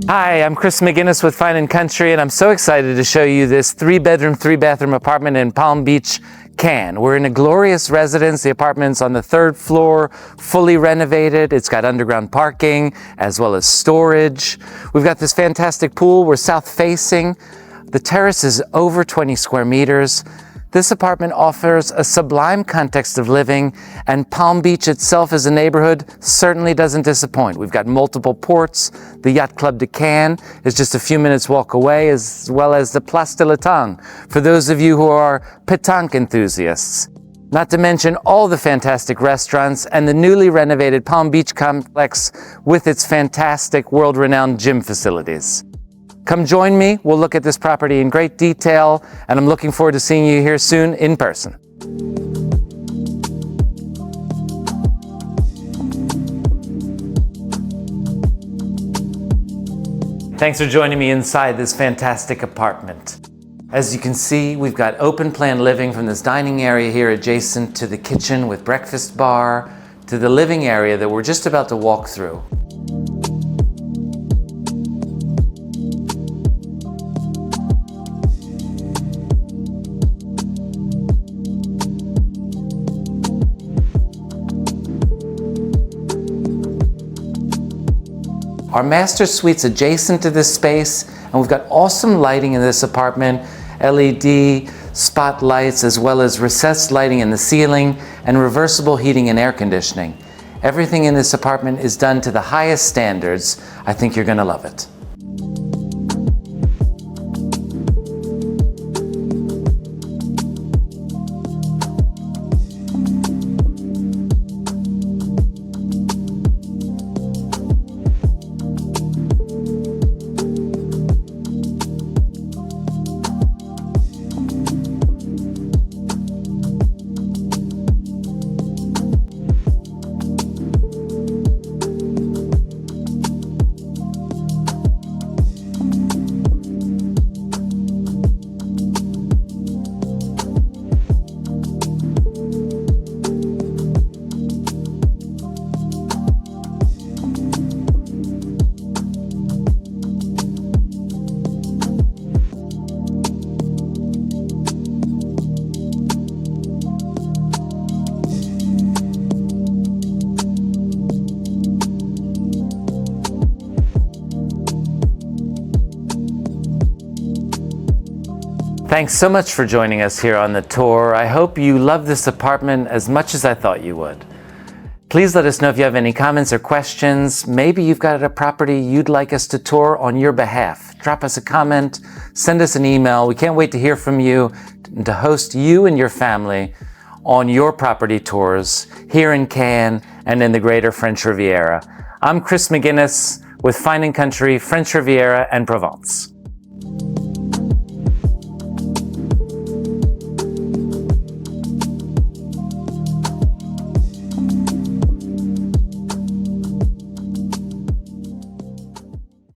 Hi, I'm Chris McGinnis with Fine & Country, and I'm so excited to show you this 3-bedroom, 3-bathroom apartment in Palm Beach, Cannes. We're in a glorious residence. The apartment's on the 3rd floor, fully renovated. It's got underground parking as well as storage. We've got this fantastic pool. We're south-facing. The terrace is over 20 square meters. This apartment offers a sublime context of living, and Palm Beach itself as a neighborhood certainly doesn't disappoint. We've got multiple ports. The Yacht Club de Cannes is just a few minutes walk away, as well as the Place de la Tangue, for those of you who are pétanque enthusiasts. Not to mention all the fantastic restaurants and the newly renovated Palm Beach complex with its fantastic world-renowned gym facilities. Come join me. We'll look at this property in great detail, and I'm looking forward to seeing you here soon in person. Thanks for joining me inside this fantastic apartment. As you can see, we've got open plan living from this dining area here adjacent to the kitchen with breakfast bar to the living area that we're just about to walk through. Our master suite's adjacent to this space, and we've got awesome lighting in this apartment, LED spotlights, as well as recessed lighting in the ceiling and reversible heating and air conditioning. Everything in this apartment is done to the highest standards. I think you're going to love it. Thanks so much for joining us here on the tour. I hope you love this apartment as much as I thought you would. Please let us know if you have any comments or questions. Maybe you've got a property you'd like us to tour on your behalf. Drop us a comment, send us an email. We can't wait to hear from you and to host you and your family on your property tours here in Cannes and in the greater French Riviera. I'm Chris McGinnis with Fine & Country, French Riviera and Provence.